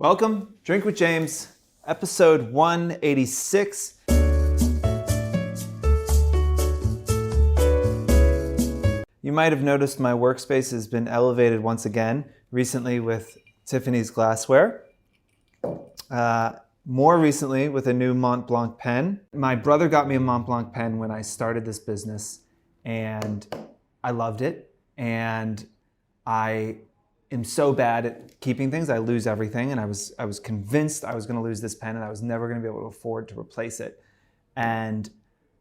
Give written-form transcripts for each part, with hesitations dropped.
Welcome, Drink with James, episode 186. You might have noticed my workspace has been elevated once again, recently with Tiffany's glassware. More recently with a new Mont Blanc pen. My brother got me a Mont Blanc pen when I started this business, and I loved it. And I am so bad at keeping things. I lose everything, and I was convinced I was going to lose this pen and I was never going to be able to afford to replace it. And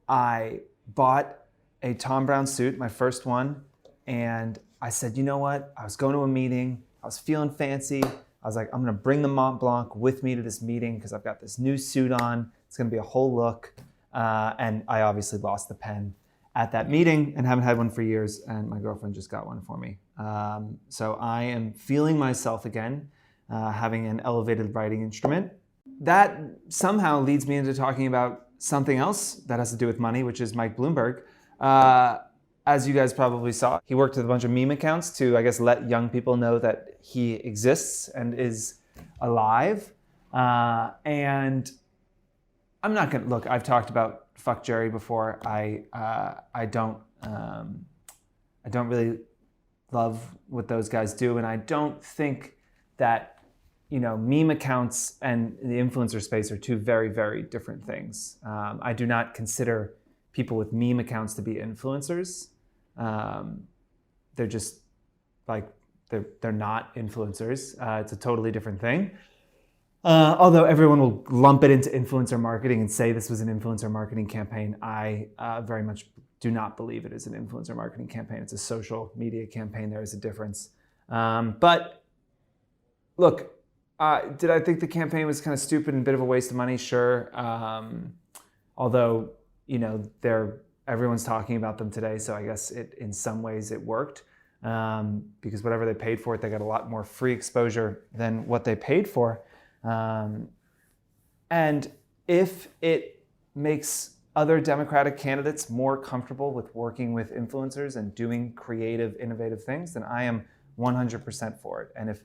I bought a Thom Browne suit, my first one, and I said, you know what? I was going to a meeting, I was feeling fancy. I was like, I'm going to bring the Mont Blanc with me to this meeting because I've got this new suit on. It's going to be a whole look. And I obviously lost the pen at that meeting and haven't had one for years, and my girlfriend just got one for me. So I am feeling myself again, having an elevated writing instrument. That somehow leads me into talking about something else that has to do with money, which is Mike Bloomberg. As you guys probably saw, he worked with a bunch of meme accounts to, I guess, let young people know that he exists and is alive. And I'm not gonna, look, I've talked about fuck Jerry before. I don't really love what those guys do, and I don't think that, you know, meme accounts and the influencer space are two very, very different things. I do not consider people with meme accounts to be influencers. They're just like, they're not influencers. It's a totally different thing. Although everyone will lump it into influencer marketing and say this was an influencer marketing campaign, I very much do not believe it is an influencer marketing campaign. It's a social media campaign. There is a difference. But look, did I think the campaign was kind of stupid and a bit of a waste of money? Sure. Although, you know, everyone's talking about them today, so I guess in some ways it worked. Because whatever they paid for it, they got a lot more free exposure than what they paid for. And if it makes other Democratic candidates more comfortable with working with influencers and doing creative, innovative things, then I am 100% for it. And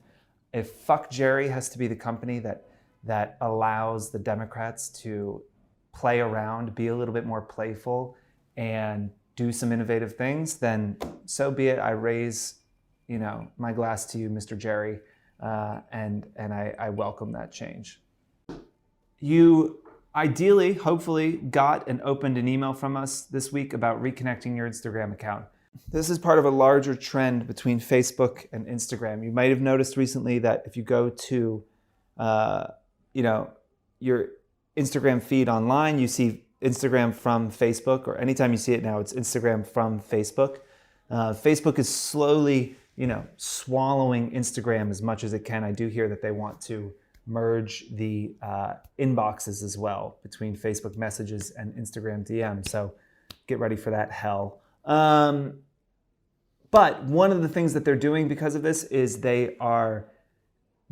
if Fuck Jerry has to be the company that allows the Democrats to play around, be a little bit more playful, and do some innovative things, then so be it. I raise, you know, my glass to you, Mr. Jerry, and I welcome that change. You ideally, hopefully, got and opened an email from us this week about reconnecting your Instagram account. This is part of a larger trend between Facebook and Instagram. You might have noticed recently that if you go to, you know, your Instagram feed online, you see Instagram from Facebook, or anytime you see it now, it's Instagram from Facebook. Facebook is slowly, you know, swallowing Instagram as much as it can. I do hear that they want to merge the inboxes as well between Facebook messages and Instagram DM. So get ready for that hell. But one of the things that they're doing because of this is they are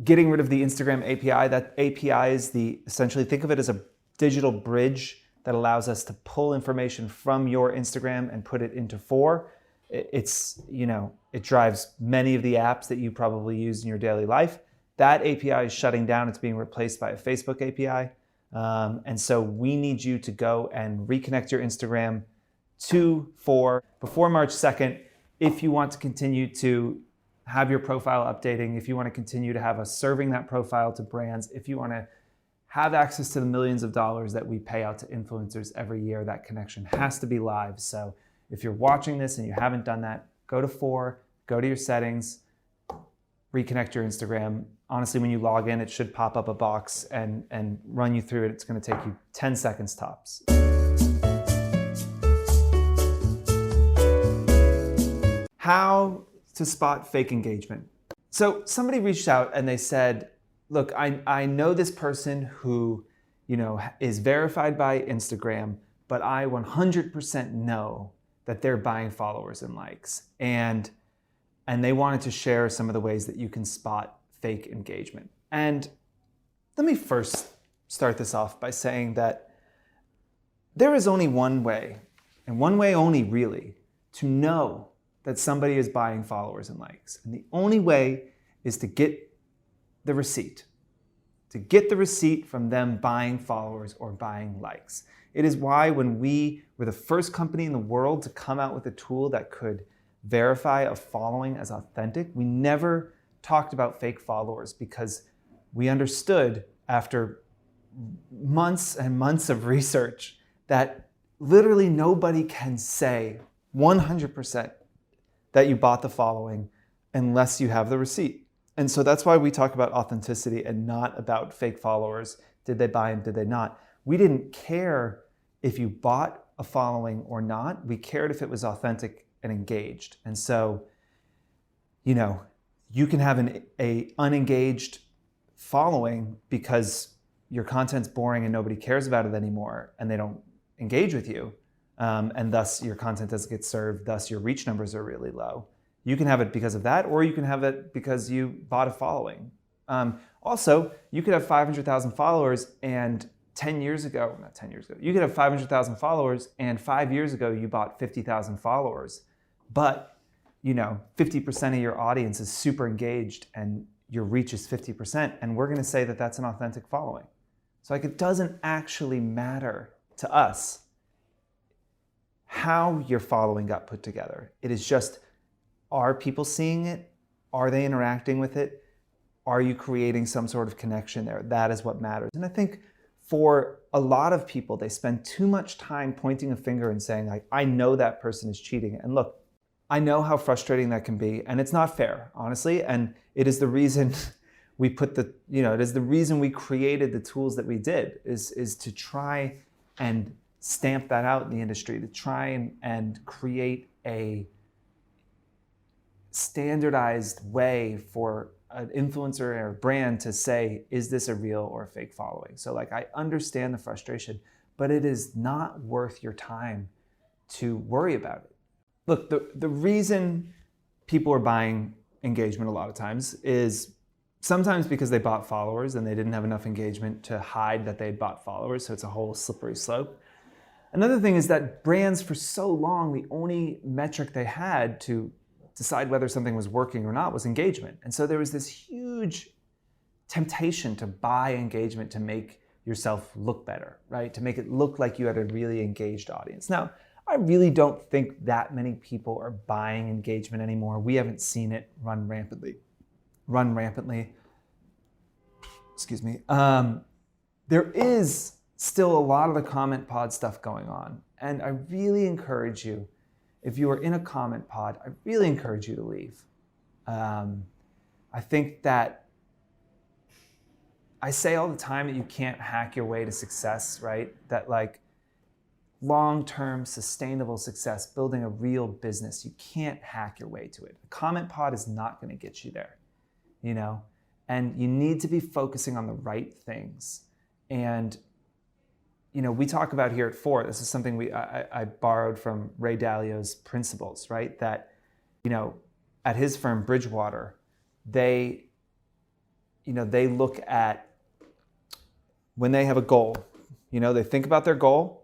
getting rid of the Instagram API. That API is essentially, think of it as a digital bridge that allows us to pull information from your Instagram and put it into Four. It's, you know, it drives many of the apps that you probably use in your daily life. That API is shutting down. It's being replaced by a Facebook API. And so we need you to go and reconnect your Instagram to Four before March 2nd. If you want to continue to have your profile updating, if you want to continue to have us serving that profile to brands, if you want to have access to the millions of dollars that we pay out to influencers every year, that connection has to be live. So if you're watching this and you haven't done that, go to Four, go to your settings, reconnect your Instagram. Honestly, when you log in, it should pop up a box and run you through it. It's going to take you 10 seconds tops. How to spot fake engagement. So somebody reached out and they said, look, I know this person who, you know, is verified by Instagram, but I 100% know that they're buying followers and likes. And they wanted to share some of the ways that you can spot fake engagement. And let me first start this off by saying that there is only one way, and one way only really, to know that somebody is buying followers and likes. And the only way is to get the receipt. to get the receipt from them buying followers or buying likes. It is why when we were the first company in the world to come out with a tool that could verify a following as authentic, we never talked about fake followers, because we understood after months and months of research that literally nobody can say 100% that you bought the following unless you have the receipt. And so that's why we talk about authenticity and not about fake followers. Did they buy and did they not? We didn't care if you bought a following or not. We cared if it was authentic and engaged. And so, you can have an unengaged following because your content's boring and nobody cares about it anymore and they don't engage with you. And thus your content doesn't get served, thus your reach numbers are really low. You can have it because of that, or you can have it because you bought a following. Also, you could have 500,000 followers and you could have 500,000 followers and 5 years ago you bought 50,000 followers, but 50% of your audience is super engaged and your reach is 50%, and we're gonna say that that's an authentic following. So it doesn't actually matter to us how your following got put together. It is just, are people seeing it? Are they interacting with it? Are you creating some sort of connection there? That is what matters. And I think for a lot of people, they spend too much time pointing a finger and saying, like, I know that person is cheating. And look, I know how frustrating that can be, and it's not fair, honestly. And it is the reason we it is the reason we created the tools that we did, is to try and stamp that out in the industry, to try and create a standardized way for an influencer or a brand to say, is this a real or a fake following? So I understand the frustration, but it is not worth your time to worry about it. Look, the reason people are buying engagement a lot of times is sometimes because they bought followers and they didn't have enough engagement to hide that they'd bought followers, so it's a whole slippery slope. Another thing is that brands for so long, the only metric they had to decide whether something was working or not was engagement. And so there was this huge temptation to buy engagement to make yourself look better, right? To make it look like you had a really engaged audience. Now, I really don't think that many people are buying engagement anymore. We haven't seen it run rampantly. Excuse me. There is still a lot of the comment pod stuff going on. And I really encourage you, if you are in a comment pod, I really encourage you to leave. I think that I say all the time that you can't hack your way to success, right? That long-term sustainable success, building a real business, you can't hack your way to it. A comment pod is not going to get you there, and you need to be focusing on the right things. And we talk about here at Fort, this is something I borrowed from Ray Dalio's principles, right? That, at his firm, Bridgewater, they look at, when they have a goal, they think about their goal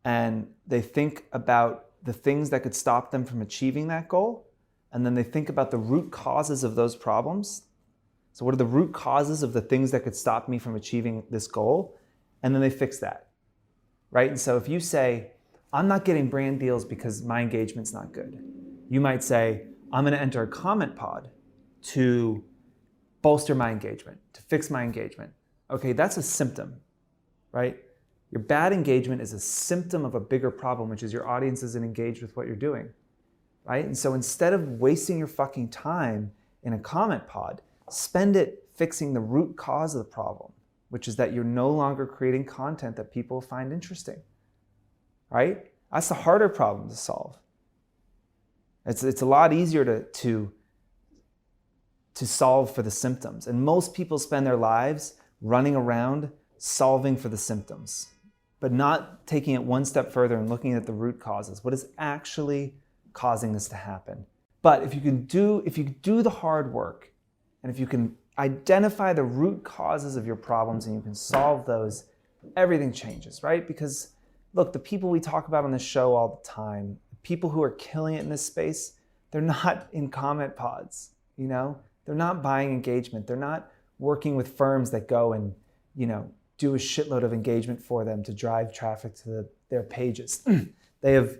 and they think about the things that could stop them from achieving that goal. And then they think about the root causes of those problems. So what are the root causes of the things that could stop me from achieving this goal? And then they fix that. Right? And so if you say, I'm not getting brand deals because my engagement's not good, you might say, I'm going to enter a comment pod to bolster my engagement, to fix my engagement. Okay, that's a symptom, right? Your bad engagement is a symptom of a bigger problem, which is your audience isn't engaged with what you're doing, right? And so instead of wasting your fucking time in a comment pod, spend it fixing the root cause of the problem, which is that you're no longer creating content that people find interesting, right? That's the harder problem to solve. It's a lot easier to solve for the symptoms. And most people spend their lives running around solving for the symptoms, but not taking it one step further and looking at the root causes. What is actually causing this to happen? But if you do the hard work, and if you can identify the root causes of your problems and you can solve those, everything changes, right? Because look, the people we talk about on this show all the time, people who are killing it in this space, they're not in comment pods, They're not buying engagement. They're not working with firms that go and, do a shitload of engagement for them to drive traffic to their pages. They have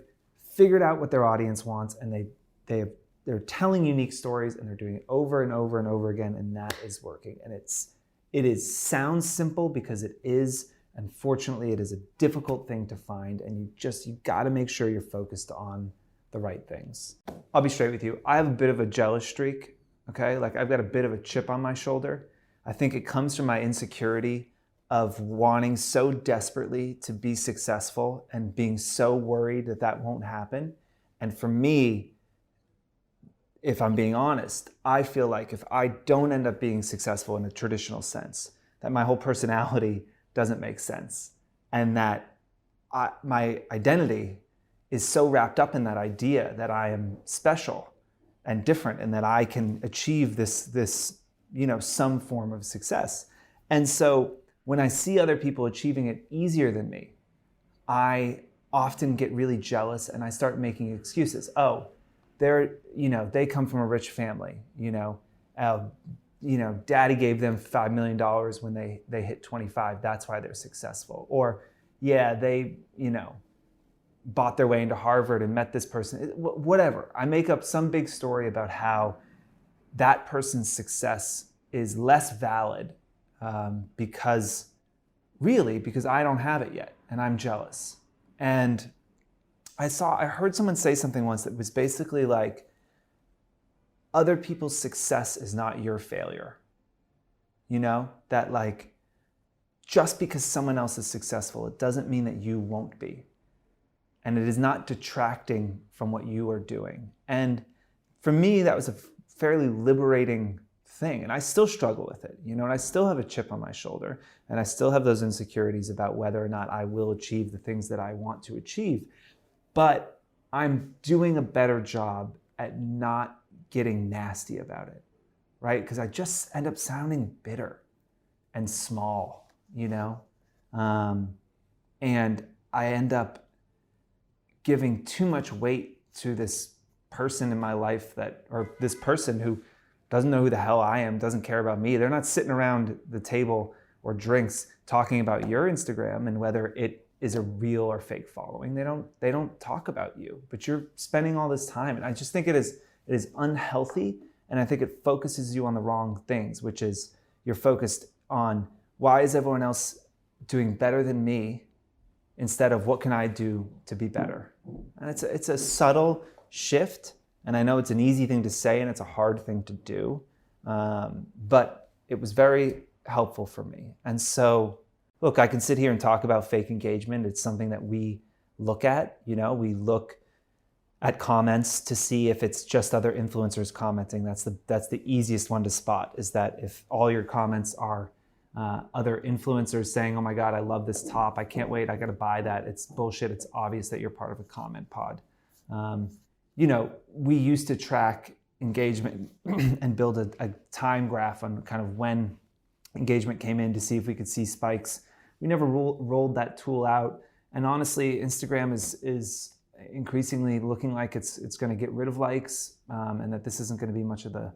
figured out what their audience wants, and they're telling unique stories, and they're doing it over and over and over again, and that is working. And it sounds simple because it is. Unfortunately, it is a difficult thing to find, and you got to make sure you're focused on the right things. I'll be straight with you. I have a bit of a jealous streak, okay? Like, I've got a bit of a chip on my shoulder. I think it comes from my insecurity of wanting so desperately to be successful and being so worried that that won't happen. And for me, if I'm being honest, I feel like if I don't end up being successful in a traditional sense, that my whole personality doesn't make sense. And that my identity is so wrapped up in that idea that I am special and different, and that I can achieve this some form of success. And so when I see other people achieving it easier than me, I often get really jealous, and I start making excuses. Oh, they come from a rich family. Daddy gave them $5 million when they hit 25. That's why they're successful. Or, yeah, they bought their way into Harvard and met this person. Whatever. I make up some big story about how that person's success is less valid because I don't have it yet, and I'm jealous. And I heard someone say something once that was basically like, other people's success is not your failure. That like, just because someone else is successful, it doesn't mean that you won't be. And it is not detracting from what you are doing. And for me, that was a fairly liberating thing. And I still struggle with it, and I still have a chip on my shoulder, and I still have those insecurities about whether or not I will achieve the things that I want to achieve. But I'm doing a better job at not getting nasty about it, right? Because I just end up sounding bitter and small, and I end up giving too much weight to this person in my life or this person who doesn't know who the hell I am, doesn't care about me. They're not sitting around the table or drinks talking about your Instagram and whether it is a real or fake following. They don't talk about you, but you're spending all this time. And I just think it is unhealthy. And I think it focuses you on the wrong things, which is you're focused on why is everyone else doing better than me instead of what can I do to be better. And it's a subtle shift. And I know it's an easy thing to say and it's a hard thing to do, but it was very helpful for me. And so, look, I can sit here and talk about fake engagement. It's something that we look at. We look at comments to see if it's just other influencers commenting. That's the easiest one to spot, is that if all your comments are other influencers saying, oh my God, I love this top. I can't wait. I got to buy that. It's bullshit. It's obvious that you're part of a comment pod. We used to track engagement and build a time graph on kind of when engagement came in to see if we could see spikes. We never rolled that tool out. And honestly, Instagram is increasingly looking like it's going to get rid of likes, and that this isn't going to be much of the,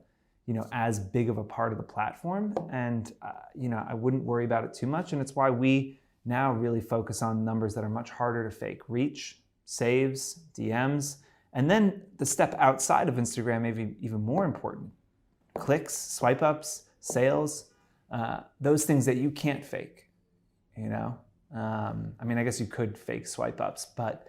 as big of a part of the platform. And, I wouldn't worry about it too much. And it's why we now really focus on numbers that are much harder to fake: reach, saves, DMs. And then the step outside of Instagram, maybe even more important: clicks, swipe ups, sales, those things that you can't fake, I guess you could fake swipe ups, but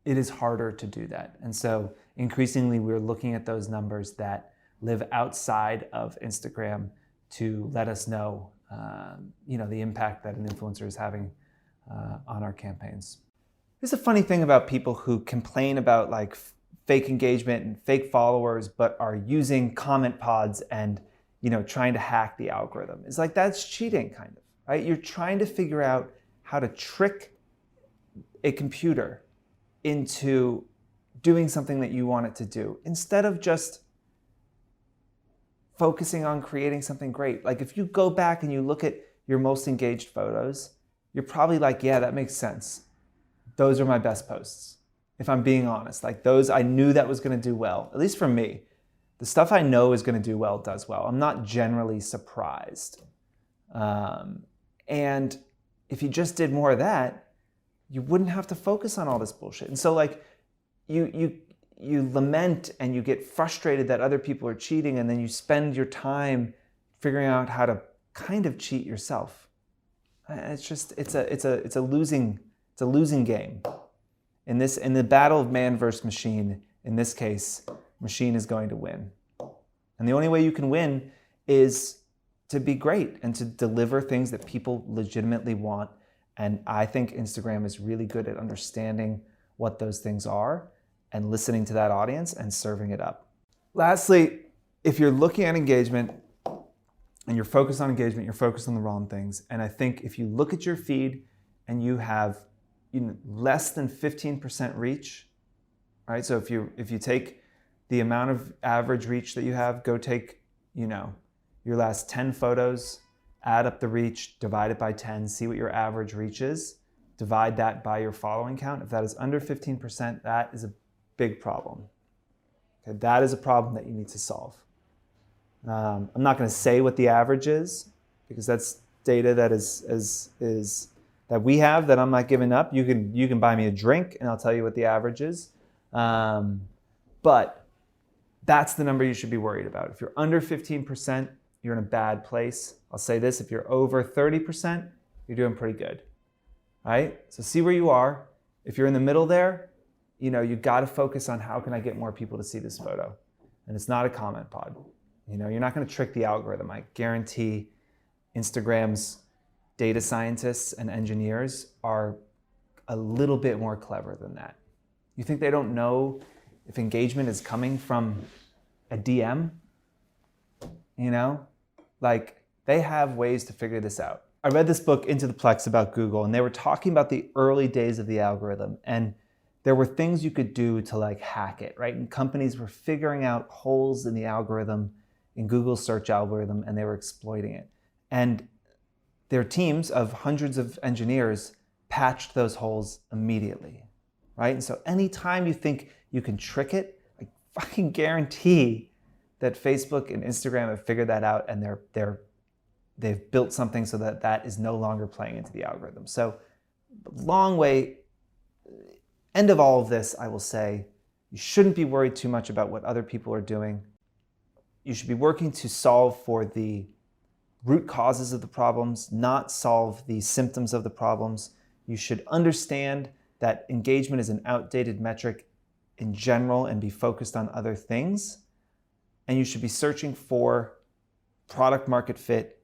it is harder to do that. And so increasingly we're looking at those numbers that live outside of Instagram to let us know, the impact that an influencer is having on our campaigns. There's a funny thing about people who complain about like fake engagement and fake followers, but are using comment pods and, trying to hack the algorithm. It's like, that's cheating, kind of, right? You're trying to figure out how to trick a computer into doing something that you want it to do, instead of just focusing on creating something great. Like, if you go back and you look at your most engaged photos, you're probably like, yeah, that makes sense. Those are my best posts. If I'm being honest, like those, I knew that was going to do well, at least for me. The stuff I know is going to do well does well. I'm not generally surprised. And if you just did more of that, you wouldn't have to focus on all this bullshit. And so like you lament and you get frustrated that other people are cheating, and then you spend your time figuring out how to kind of cheat yourself. It's a losing game. In the battle of man versus machine, in this case, machine is going to win. And the only way you can win is to be great and to deliver things that people legitimately want. And I think Instagram is really good at understanding what those things are and listening to that audience and serving it up. Lastly, if you're looking at engagement and you're focused on engagement, you're focused on the wrong things. And I think if you look at your feed and you have less than 15% reach, right? So if you take the amount of average reach that you have, go take, your last 10 photos, add up the reach, divide it by 10, see what your average reach is, divide that by your following count. If that is under 15%, that is a big problem. Okay, that is a problem that you need to solve. I'm not going to say what the average is, because that's data that is that we have that I'm not giving up. You can buy me a drink and I'll tell you what the average is. But that's the number you should be worried about. If you're under 15%, you're in a bad place. I'll say this, if you're over 30%, you're doing pretty good, right? So see where you are. If you're in the middle there, you got to focus on how can I get more people to see this photo? And it's not a comment pod. You're not going to trick the algorithm. I guarantee Instagram's data scientists and engineers are a little bit more clever than that. You think they don't know if engagement is coming from a DM? Like, they have ways to figure this out. I read this book, Into the Plex, about Google, and they were talking about the early days of the algorithm, and there were things you could do to like hack it, right? And companies were figuring out holes in the algorithm, in Google's search algorithm, and they were exploiting it. And their teams of hundreds of engineers patched those holes immediately, right? And so anytime you think you can trick it, I fucking guarantee that Facebook and Instagram have figured that out, and they've built something so that that is no longer playing into the algorithm. So long way, end of all of this, I will say, you shouldn't be worried too much about what other people are doing. You should be working to solve for the root causes of the problems, not solve the symptoms of the problems. You should understand that engagement is an outdated metric in general and be focused on other things. And you should be searching for product market fit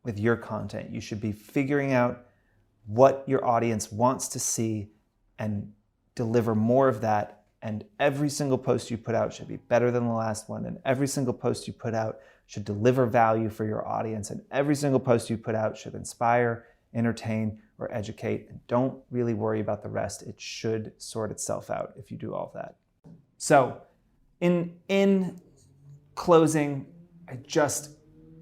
with your content. You should be figuring out what your audience wants to see and deliver more of that. And every single post you put out should be better than the last one. And every single post you put out should deliver value for your audience. And every single post you put out should inspire, entertain, or educate. And don't really worry about the rest. It should sort itself out if you do all of that. So in closing,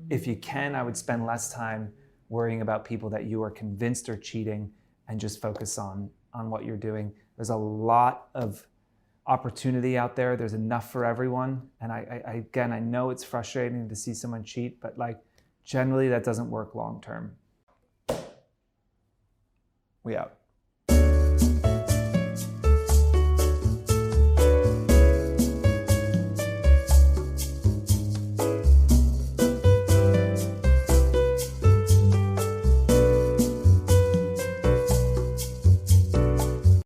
if you can, I would spend less time worrying about people that you are convinced are cheating and just focus on what you're doing. There's a lot of opportunity out there. There's enough for everyone. And I know it's frustrating to see someone cheat, but like generally that doesn't work long term. We out.